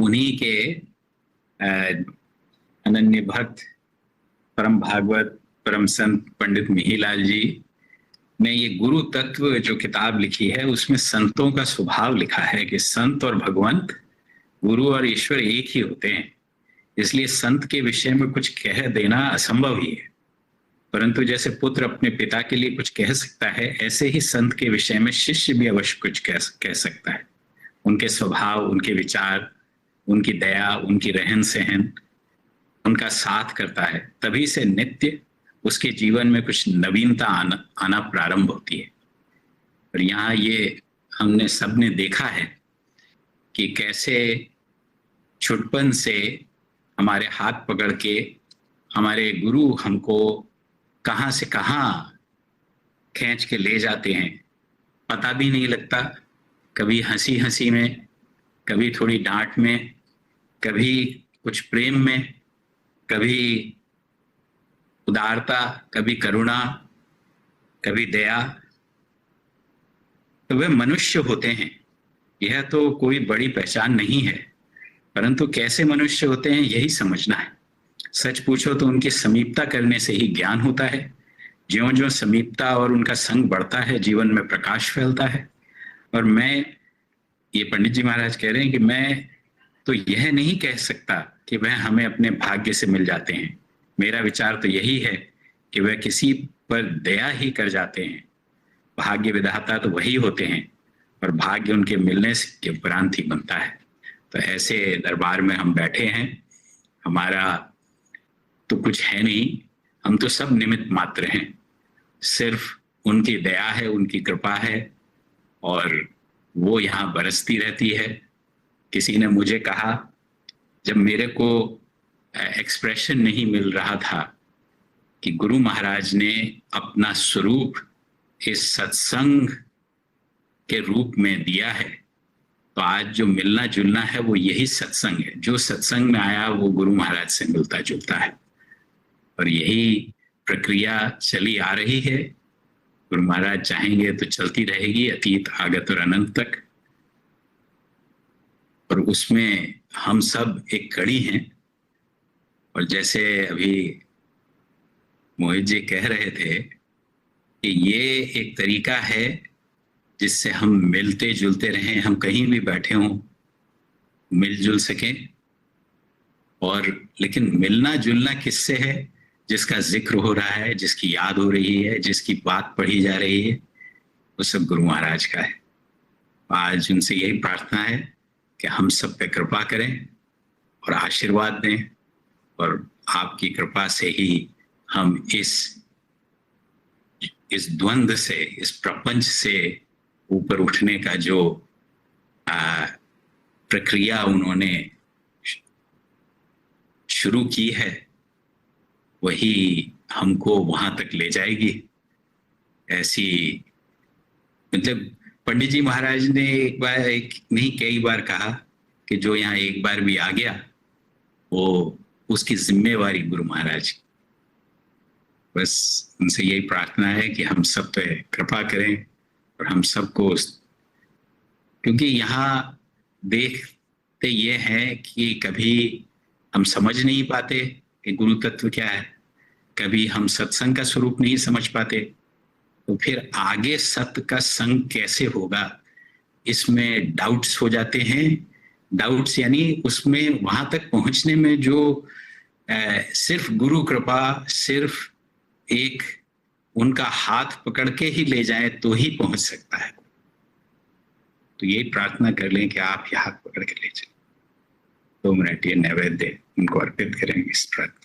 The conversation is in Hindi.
उन्हीं के अनन्य भक्त परम भागवत परम संत पंडित मिहिलाल जी ने ये गुरु तत्व जो किताब लिखी है उसमें संतों का स्वभाव लिखा है कि संत और भगवंत, गुरु और ईश्वर एक ही होते हैं। इसलिए संत के विषय में कुछ कह देना असंभव ही है, परंतु जैसे पुत्र अपने पिता के लिए कुछ कह सकता है, ऐसे ही संत के विषय में शिष्य भी अवश्य कुछ कह सकता है। उनके स्वभाव, उनके विचार, उनकी दया, उनकी रहन सहन उनका साथ करता है, तभी से नित्य उसके जीवन में कुछ नवीनता आना प्रारंभ होती है। और यहाँ ये हमने सबने देखा है कि कैसे छुटपन से हमारे हाथ पकड़ के हमारे गुरु हमको कहाँ से कहाँ खींच के ले जाते हैं, पता भी नहीं लगता। कभी हंसी हंसी में, कभी थोड़ी डांट में, कभी कुछ प्रेम में, कभी उदारता, कभी करुणा, कभी दया। तो वे मनुष्य होते हैं, यह तो कोई बड़ी पहचान नहीं है, परंतु कैसे मनुष्य होते हैं यही समझना है। सच पूछो तो उनकी समीपता करने से ही ज्ञान होता है। ज्यों ज्यों समीपता और उनका संग बढ़ता है, जीवन में प्रकाश फैलता है। और ये पंडित जी महाराज कह रहे हैं कि मैं तो यह नहीं कह सकता कि वह हमें अपने भाग्य से मिल जाते हैं। मेरा विचार तो यही है कि वह किसी पर दया ही कर जाते हैं। भाग्य विधाता तो वही होते हैं और भाग्य उनके मिलने के उपरांत ही बनता है। तो ऐसे दरबार में हम बैठे हैं, हमारा तो कुछ है नहीं, हम तो सब निमित्त मात्र हैं। सिर्फ उनकी दया है, उनकी कृपा है और वो यहाँ बरसती रहती है। किसी ने मुझे कहा, जब मेरे को एक्सप्रेशन नहीं मिल रहा था कि गुरु महाराज ने अपना स्वरूप इस सत्संग के रूप में दिया है, तो आज जो मिलना जुलना है वो यही सत्संग है। जो सत्संग में आया वो गुरु महाराज से मिलता जुलता है और यही प्रक्रिया चली आ रही है। गुरु महाराज चाहेंगे तो चलती रहेगी अतीत, आगत और अनंत तक। और उसमें हम सब एक कड़ी हैं। और जैसे अभी मोहित जी कह रहे थे कि ये एक तरीका है जिससे हम मिलते जुलते रहें, हम कहीं भी बैठे हों मिलजुल सकें। और लेकिन मिलना जुलना किससे है? जिसका जिक्र हो रहा है, जिसकी याद हो रही है, जिसकी बात पढ़ी जा रही है, वो सब गुरु महाराज का है। आज उनसे यही प्रार्थना है कि हम सब पे कृपा करें और आशीर्वाद दें, और आपकी कृपा से ही हम इस द्वंद्व से, इस प्रपंच से ऊपर उठने का जो प्रक्रिया उन्होंने शुरू की है वही हमको वहां तक ले जाएगी। ऐसी मतलब पंडित जी महाराज ने एक बार, एक नहीं कई बार कहा कि जो यहाँ एक बार भी आ गया वो उसकी जिम्मेवारी गुरु महाराज की। बस उनसे यही प्रार्थना है कि हम सब पे कृपा करें और हम सबको, क्योंकि यहाँ देखते ये हैं कि कभी हम समझ नहीं पाते कि गुरु तत्व क्या है, कभी हम सत्संग का स्वरूप नहीं समझ पाते, तो फिर आगे सत्य का संग कैसे होगा, इसमें डाउट्स हो जाते हैं। डाउट्स यानी उसमें वहां तक पहुंचने में जो सिर्फ गुरु कृपा, सिर्फ एक उनका हाथ पकड़ के ही ले जाए तो ही पहुंच सकता है। तो यही प्रार्थना कर लें कि आप ये हाथ पकड़ के ले चलें। 2 मिनट ये नैवेद्य उनको अर्पित करेंगे इस प्रार्थना।